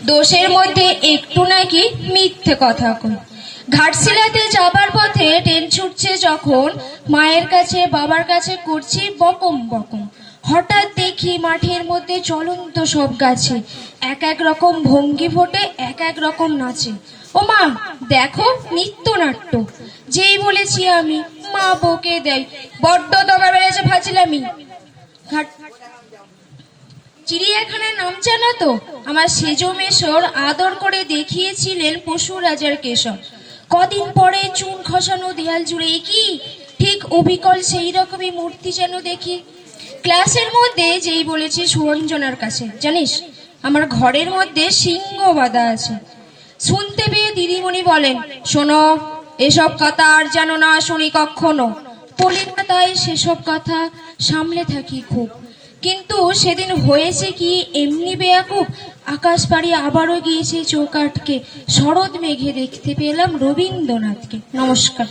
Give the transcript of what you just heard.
দোষের মধ্যে একটু নাকি মিথ্যে কথা কই। ঘাটশিলাতে যাবার পথে ট্রেন ছুটছে যখন, মায়ের কাছে বাবার কাছে করছি বকম বকম। হঠাৎ দেখি মাঠের মধ্যে চলন্ত সব গাছে এক এক রকম ভঙ্গি ফোটে, এক এক রকম নাচে। ও মা, দেখো নৃত্যনাট্য। যেই বলেছি আমি, মা বকে দেয়, বড্ড দমা বেড়েছে ফাজিলামি। চিড়িয়াখানার নাম জানো তো? আমার সেজো মেশর আদর করে দেখিয়েছিলেন পশু রাজার কেশর। কদিন পরে চুন খসানো দেয়াল জুড়ে কি ঠিক অবিকল সেই রকমই মূর্তি যেন দেখি। ক্লাসের মধ্যে যেই বলেছে সুরঞ্জনার কাছে, জানিস আমার ঘরের মধ্যে সিংহ বাঁধা আছে। শুনতে পেয়ে দিদিমণি বলেন, শোনো, এসব কথা আর যেন না শুনি কখনো। বলি না তাই সেসব কথা সামলে থাকি খুব। কিন্তু সেদিন হয়েছে কি এমনি বেয়াকুব, আকাশ পাড়ি আবারও গিয়েছে চোখ আটকে। শরৎ মেঘে দেখতে পেলাম রবীন্দ্রনাথকে। নমস্কার।